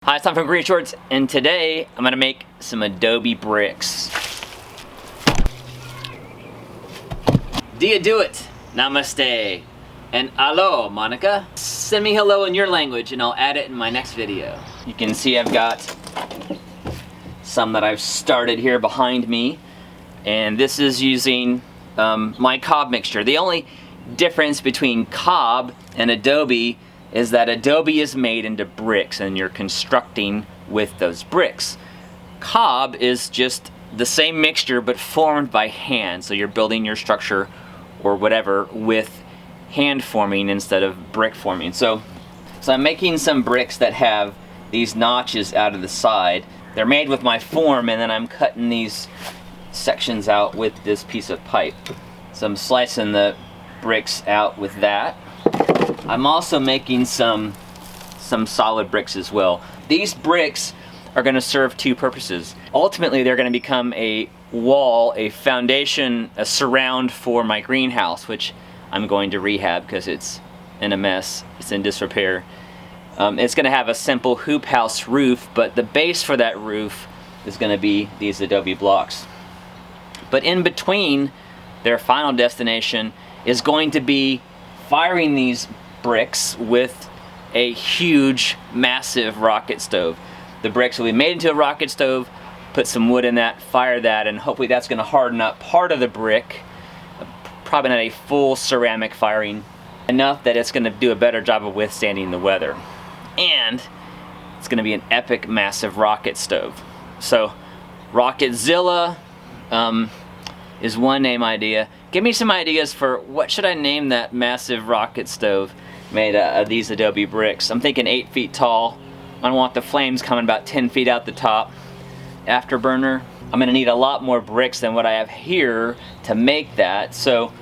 Hi, it's Tom from GreenShortz, and today I'm going to make some Adobe bricks. Do you do it? Namaste. And aloha, Monica. Send me hello in your language and I'll add it in my next video. You can see I've got some that I've started here behind me, and this is using my cob mixture. The only difference between cob and Adobe is that Adobe is made into bricks and you're constructing with those bricks. Cob is just the same mixture but formed by hand, so you're building your structure or whatever with hand forming instead of brick forming. So I'm making some bricks that have these notches out of the side. They're made with my form, and then I'm cutting these sections out with this piece of pipe. So I'm slicing the bricks out with that. I'm also making some solid bricks as well. These bricks are going to serve two purposes. Ultimately, they're going to become a wall, a foundation, a surround for my greenhouse, which I'm going to rehab because it's in a mess. It's in disrepair. It's going to have a simple hoop house roof, but the base for that roof is going to be these Adobe blocks. But in between, their final destination is going to be firing these bricks with a huge, massive rocket stove. The bricks will be made into a rocket stove, put some wood in that, fire that, and hopefully that's going to harden up part of the brick. Probably not a full ceramic firing, enough that it's going to do a better job of withstanding the weather. And it's going to be an epic, massive rocket stove. So Rocketzilla is one name idea. Give me some ideas for what should I name that massive rocket stove made of these Adobe bricks. I'm thinking 8 feet tall. I want the flames coming about 10 feet out the top. Afterburner. I'm gonna need a lot more bricks than what I have here to make that. So,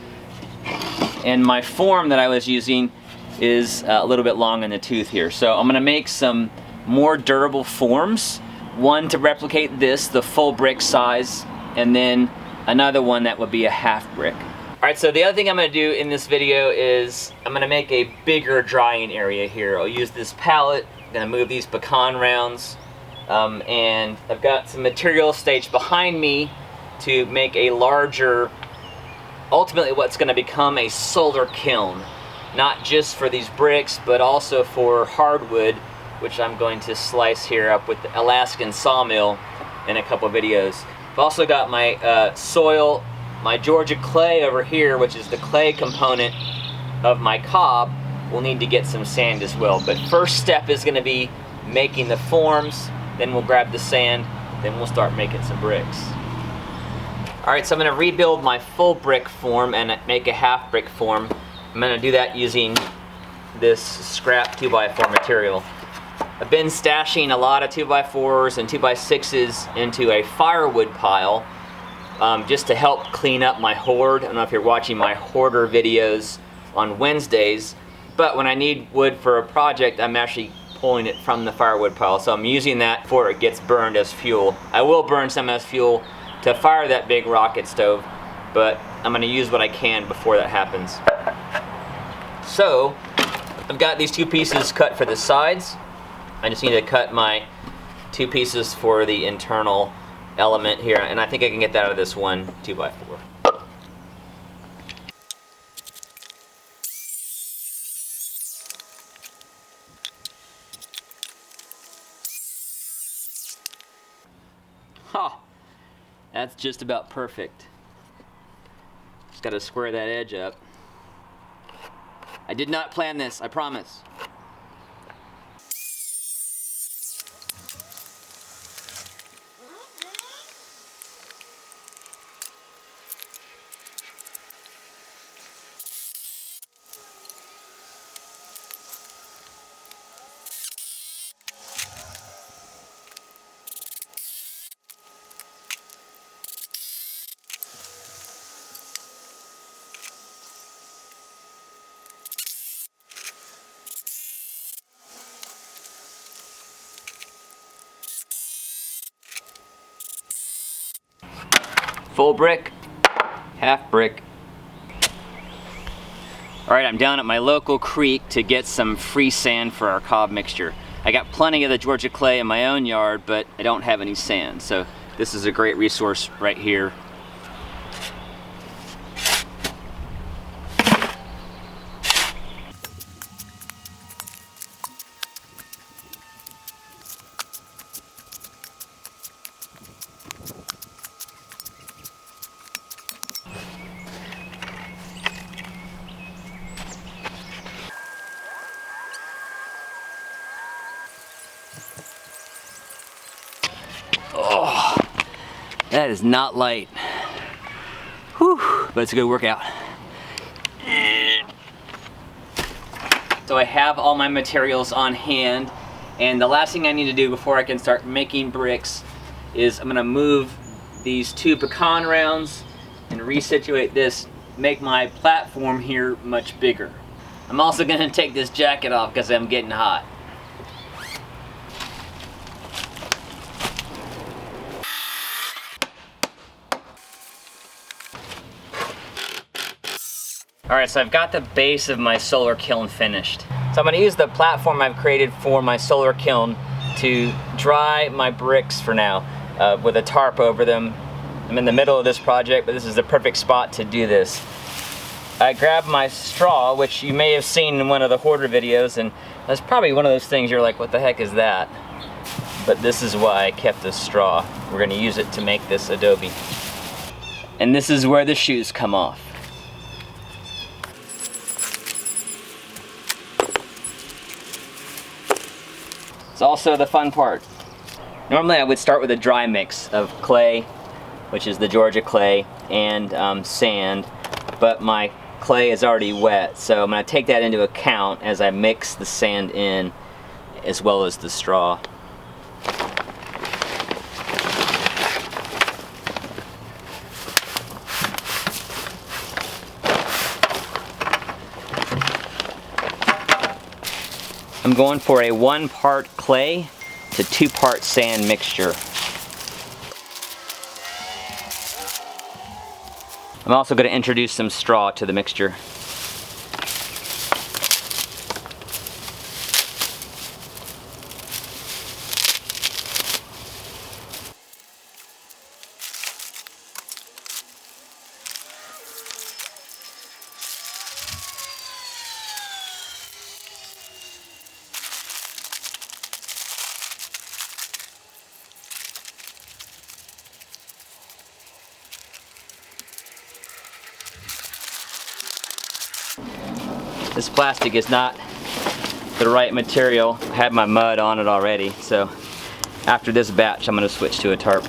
and my form that I was using is a little bit long in the tooth here. So I'm gonna make some more durable forms. One to replicate this, the full brick size, and then another one that would be a half brick. Alright, so the other thing I'm going to do in this video is I'm going to make a bigger drying area here. I'll use this pallet, I'm going to move these pecan rounds, and I've got some material staged behind me to make a larger, ultimately what's going to become a solar kiln. Not just for these bricks, but also for hardwood, which I'm going to slice here up with the Alaskan sawmill in a couple videos. I've also got my soil, my Georgia clay over here, which is the clay component of my cob. We'll need to get some sand as well. But first step is going to be making the forms, then we'll grab the sand, then we'll start making some bricks. Alright, so I'm going to rebuild my full brick form and make a half brick form. I'm going to do that using this scrap 2x4 material. I've been stashing a lot of 2x4s and 2x6s into a firewood pile just to help clean up my hoard. I don't know if you're watching my hoarder videos on Wednesdays, but when I need wood for a project, I'm actually pulling it from the firewood pile. So I'm using that before it gets burned as fuel. I will burn some as fuel to fire that big rocket stove, but I'm going to use what I can before that happens. So I've got these two pieces cut for the sides. I just need to cut my two pieces for the internal element here, and I think I can get that out of this one 2x4. Ha! That's just about perfect. Just gotta square that edge up. I did not plan this, I promise. Full brick, half brick. Alright, I'm down at my local creek to get some free sand for our cob mixture. I got plenty of the Georgia clay in my own yard, but I don't have any sand. So this is a great resource right here. Oh, that is not light. Whew, but it's a good workout. So I have all my materials on hand, and the last thing I need to do before I can start making bricks is I'm gonna move these 2 pecan rounds and resituate this, make my platform here much bigger. I'm also gonna take this jacket off because I'm getting hot. Alright, so I've got the base of my solar kiln finished. So I'm going to use the platform I've created for my solar kiln to dry my bricks for now, with a tarp over them. I'm in the middle of this project, but this is the perfect spot to do this. I grabbed my straw, which you may have seen in one of the hoarder videos, and that's probably one of those things you're like, what the heck is that? But this is why I kept this straw. We're going to use it to make this Adobe. And this is where the shoes come off. It's also the fun part. Normally I would start with a dry mix of clay, which is the Georgia clay, and sand, but my clay is already wet, so I'm going to take that into account as I mix the sand in as well as the straw. I'm going for a 1 part clay to 2 part sand mixture. I'm also going to introduce some straw to the mixture. This plastic is not the right material. I had my mud on it already, so after this batch I'm going to switch to a tarp.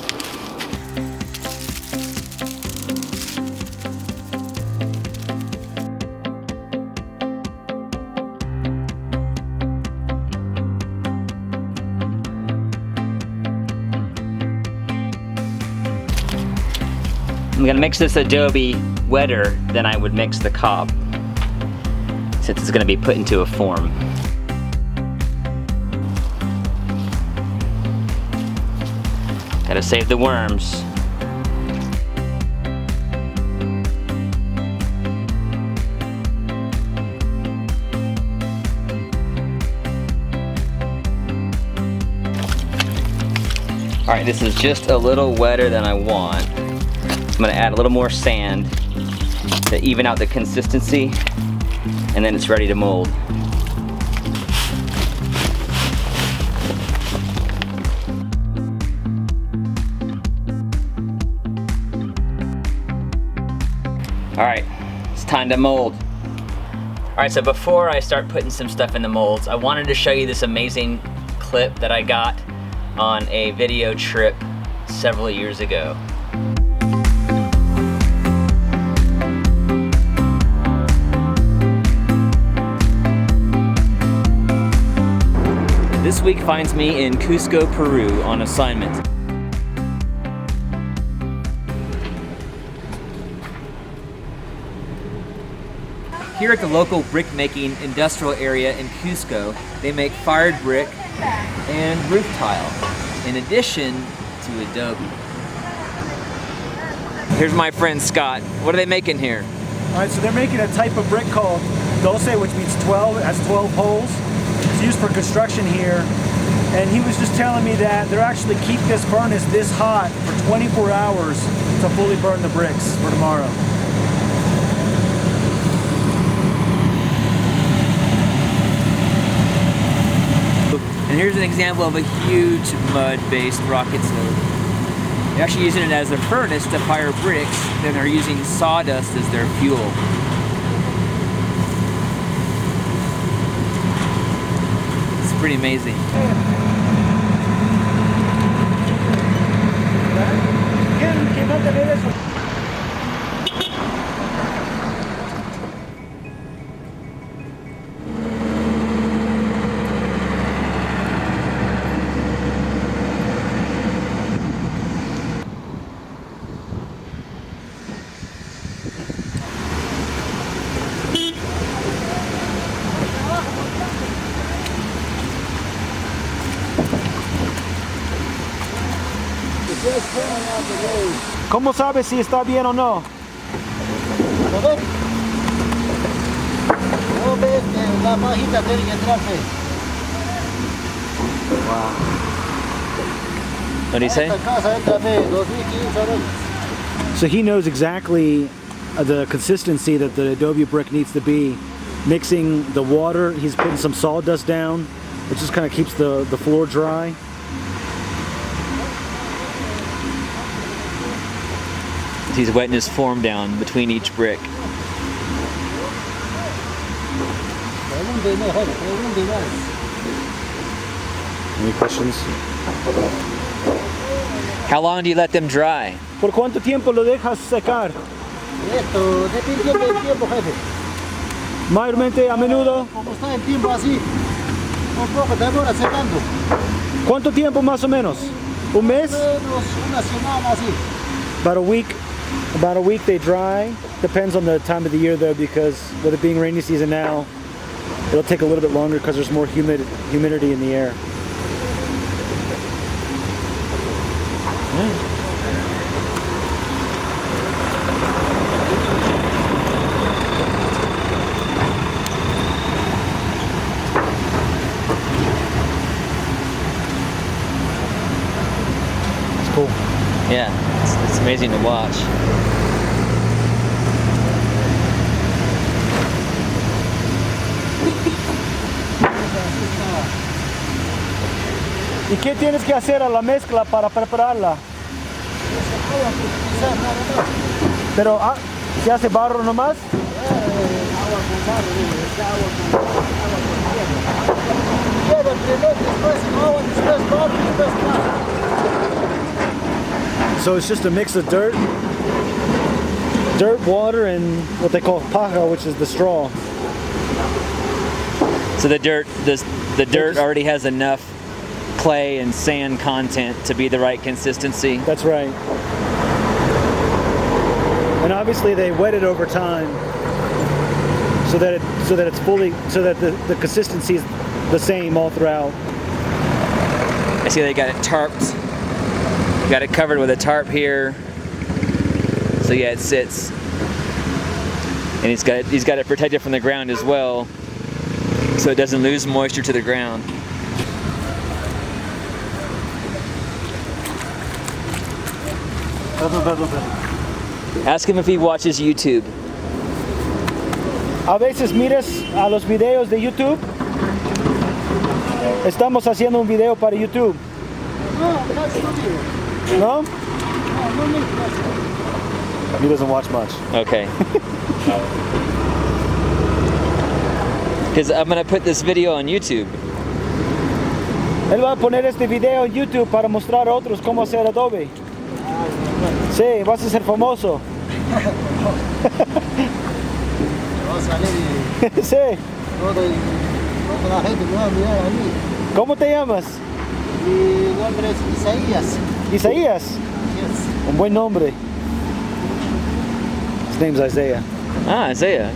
I'm going to mix this Adobe wetter than I would mix the cob, since it's going to be put into a form. Gotta save the worms. Alright, this is just a little wetter than I want. I'm going to add a little more sand to even out the consistency, and then it's ready to mold. Alright, it's time to mold. Alright, so before I start putting some stuff in the molds, I wanted to show you this amazing clip that I got on a video trip several years ago. This week finds me in Cusco, Peru on assignment. Here at the local brick-making industrial area in Cusco, they make fired brick and roof tile, in addition to Adobe. Here's my friend Scott. What are they making here? Alright, so they're making a type of brick called Dulce, which means 12. It has 12 holes. It's used for construction here. And he was just telling me that they're actually keep this furnace this hot for 24 hours to fully burn the bricks for tomorrow. And here's an example of a huge mud-based rocket stove. They're actually using it as a furnace to fire bricks, then they're using sawdust as their fuel. It's pretty amazing. ¿Cómo sabes si está bien o no? What do you say? So he knows exactly the consistency that the Adobe brick needs to be. Mixing the water, he's putting some sawdust down, which just kind of keeps the floor dry. He's wetting his form down between each brick. Any questions? How long do you let them dry? ¿Por cuánto tiempo lo dejas secar? Esto depende del tiempo, jefe. Mayormente a menudo. Como está el tiempo así, un poco demora secando. ¿Cuánto tiempo más o menos? ¿Un mes? Menos una semana así. About a week. About a week they dry. Depends on the time of the year though, because with it being rainy season now, it'll take a little bit longer because there's more humidity in the air. It's cool. Yeah, it's amazing to watch. ¿Y qué tienes que hacer a la mezcla para prepararla? Pero ¿se hace barro nomás? So it's just a mix of dirt, water, and what they call paja, which is the straw. So the dirt already has enough clay and sand content to be the right consistency. That's right. And obviously they wet it over time so that the consistency is the same all throughout. I see they got it tarped. Got it covered with a tarp here. So yeah, it sits. And he's got it protected from the ground as well, so it doesn't lose moisture to the ground. Ask him if he watches YouTube. A veces miras a los videos de YouTube. Estamos haciendo un video para YouTube. No? He doesn't watch much. Okay. Because I'm going to put this video on YouTube. Él va a poner este video en YouTube para mostrar a otros cómo hacer Adobe. Sí, vas a ser famoso. Sí. La gente me va a mirar a mí. ¿Cómo te llamas? Mi nombre es Isaías. Isaías. Yes. Un buen nombre. His name's Isaiah. Ah, Isaiah.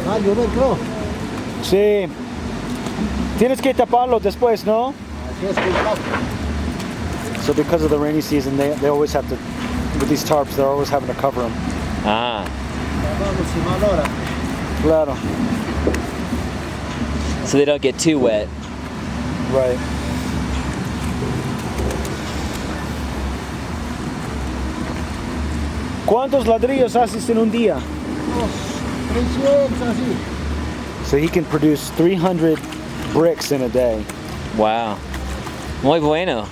Va a llover, creo. Sí. Tienes que taparlo después, ¿no? Así es que pasa. So because of the rainy season, they always have to, with these tarps, they're always having to cover them. Ah. Vamos y mal hora. Claro. so they don't get too wet. Right. ¿Cuántos ladrillos haces en un día? 300 así. So he can produce 300 bricks in a day. Wow. Muy bueno.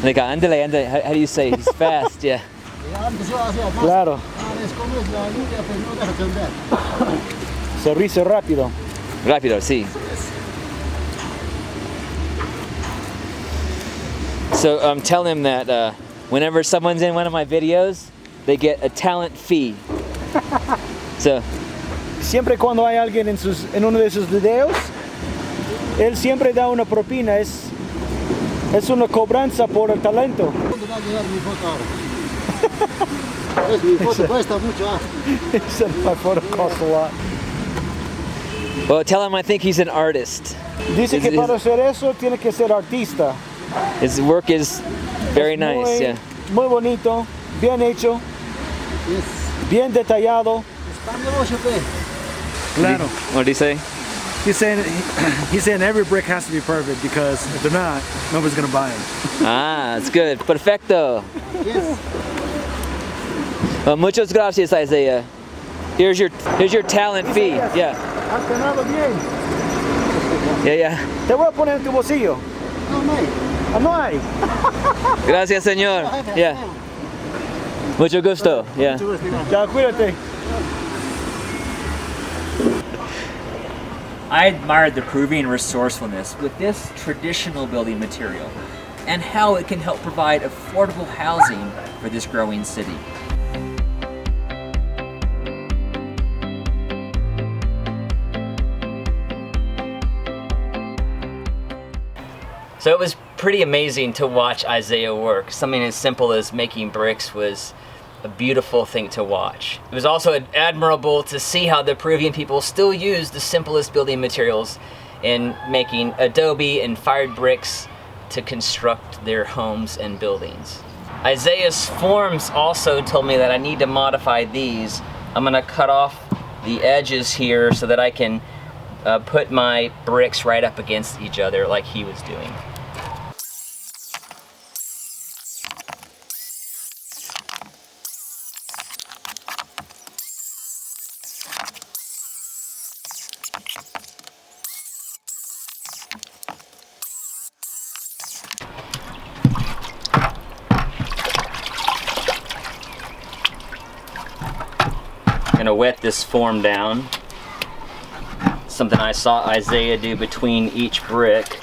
Like, andale, andale. How do you say? He's fast, yeah. Antes yo hacía más. Claro. Ahora es como es la lluvia, pero no deja cambiar. Se riza rápido. Rápido, sí. So tell him that whenever someone's in one of my videos, they get a talent fee. So. Siempre cuando hay alguien en uno de sus videos, él siempre da una propina. Es una cobranza por el talento. ¿Dónde va a llegar mi foto ahora? Es mi foto cuesta mucho. He said my photo costs a lot. Well, tell him I think he's an artist. Dice que para hacer eso tiene que ser artista. His work is very nice, yeah. Muy bonito, bien hecho, Yes. bien detallado. Claro. What did he say? He's saying every brick has to be perfect because if they're not, nobody's gonna buy them. Ah, that's good. Perfecto. Yes. Well, muchas gracias, Isaiah. Here's your talent fee. Yeah. Has ganado bien. Yeah. Te voy a poner en tu bolsillo. No, mate. Ah, no hay. Gracias, señor. Yeah. Mucho gusto. Yeah. Chao, cuídate. I admired the Peruvian resourcefulness with this traditional building material and how it can help provide affordable housing for this growing city. So it was pretty amazing to watch Isaiah work. Something as simple as making bricks was a beautiful thing to watch. It was also admirable to see how the Peruvian people still use the simplest building materials in making adobe and fired bricks to construct their homes and buildings. Isaiah's forms also told me that I need to modify these. I'm gonna cut off the edges here so that I can put my bricks right up against each other like he was doing. I'm gonna wet this form down. Something I saw Isaiah do between each brick.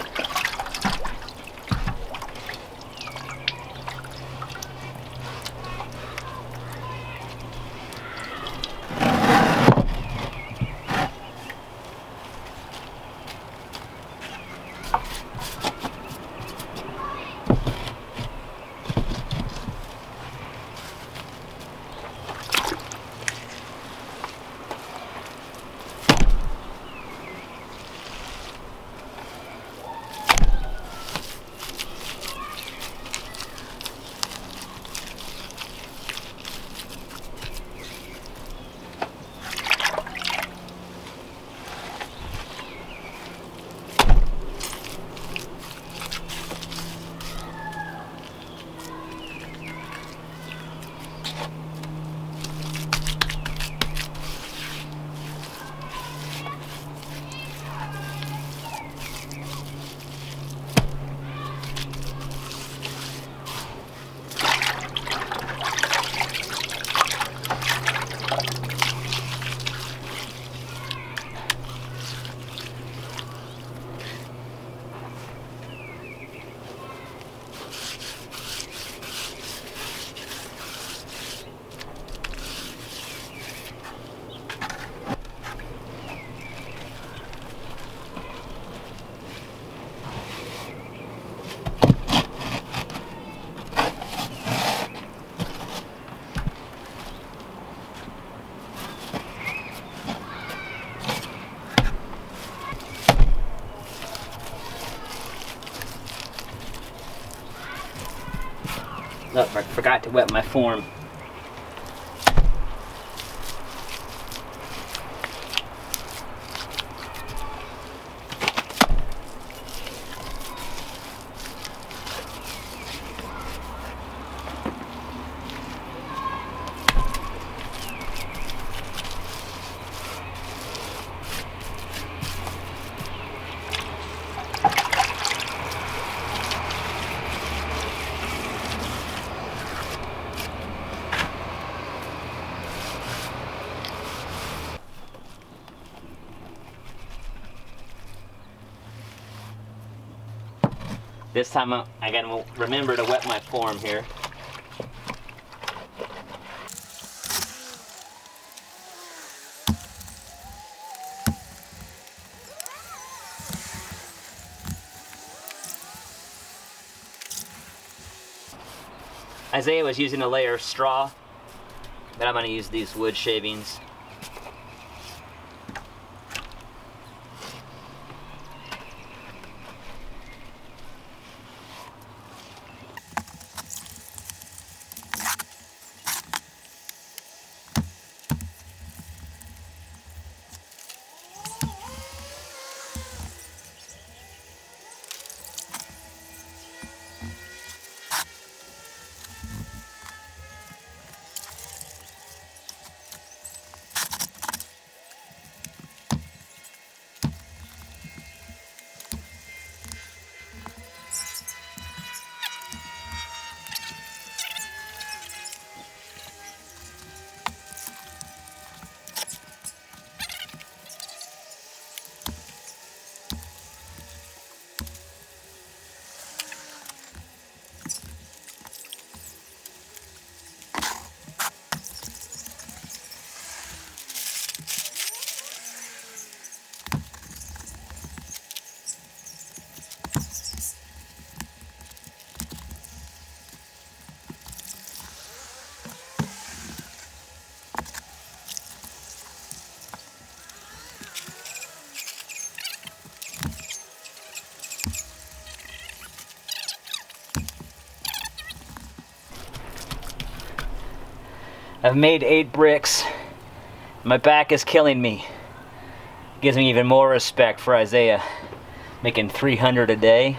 Look, I forgot to wet my form. This time I gotta remember to wet my form here. Isaiah was using a layer of straw, but I'm going to use these wood shavings. I've made 8 bricks. My back is killing me. Gives me even more respect for Isaiah. Making 300 a day.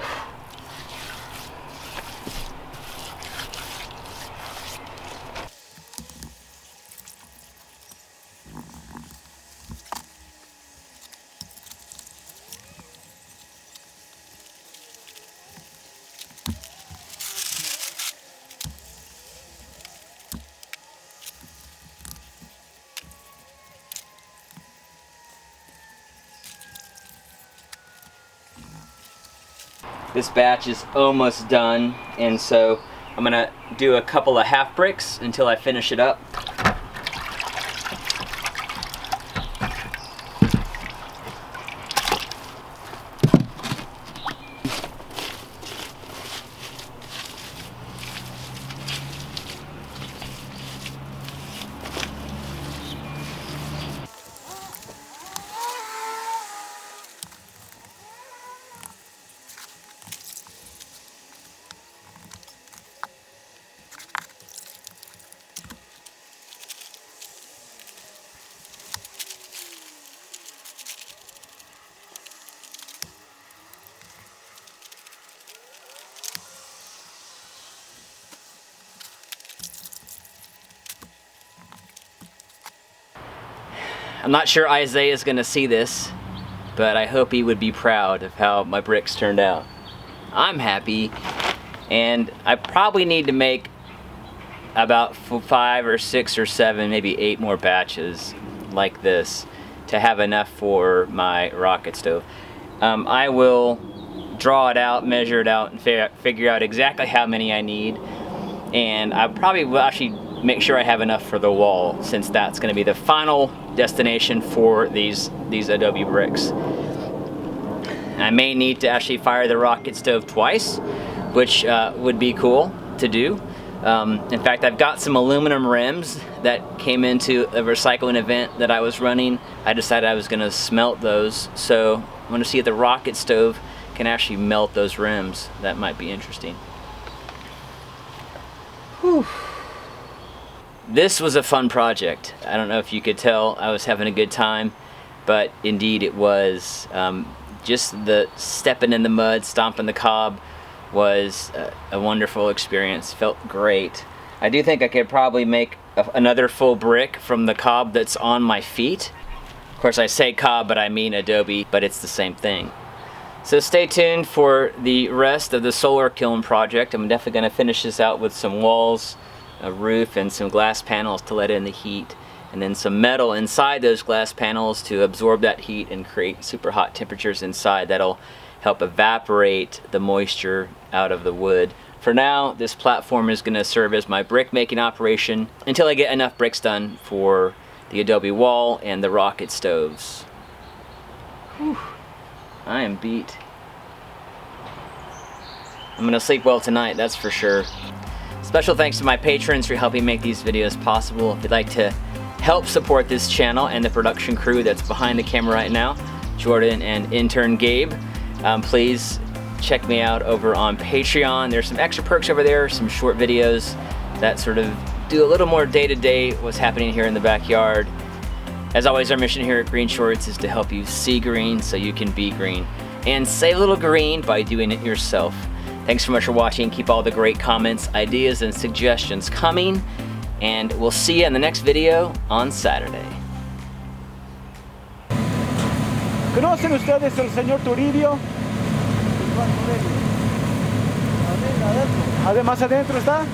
This batch is almost done, and so I'm gonna do a couple of half bricks until I finish it up. I'm not sure Isaiah's gonna see this, but I hope he would be proud of how my bricks turned out. I'm happy, and I probably need to make about 5 or 6 or 7, maybe 8 more batches like this to have enough for my rocket stove. I will draw it out, measure it out, and figure out exactly how many I need, and I probably will actually make sure I have enough for the wall, since that's going to be the final destination for these Adobe bricks. I may need to actually fire the rocket stove twice, which would be cool to do. In fact, I've got some aluminum rims that came into a recycling event that I was running. I decided I was going to smelt those, so I'm going to see if the rocket stove can actually melt those rims. That might be interesting. Whew. This was a fun project. I don't know if you could tell I was having a good time, but indeed it was. Just the stepping in the mud, stomping the cob was a wonderful experience. Felt great. I do think I could probably make another full brick from the cob that's on my feet. Of course, I say cob, but I mean Adobe, but it's the same thing. So stay tuned for the rest of the solar kiln project. I'm definitely going to finish this out with some walls, a roof, and some glass panels to let in the heat, and then some metal inside those glass panels to absorb that heat and create super hot temperatures inside. That'll help evaporate the moisture out of the wood. For now, this platform is going to serve as my brick making operation until I get enough bricks done for the Adobe wall and the rocket stoves. Whew. I am beat. I'm gonna sleep well tonight, that's for sure. Special thanks to my patrons for helping make these videos possible. If you'd like to help support this channel and the production crew that's behind the camera right now, Jordan and intern Gabe, please check me out over on Patreon. There's some extra perks over there, some short videos that sort of do a little more day-to-day what's happening here in the backyard. As always, our mission here at Green Shorts is to help you see green so you can be green and save a little green by doing it yourself. Thanks so much for watching. Keep all the great comments, ideas, and suggestions coming, and we'll see you in the next video on Saturday. ¿Conocen ustedes el señor Toribio? Además adentro está.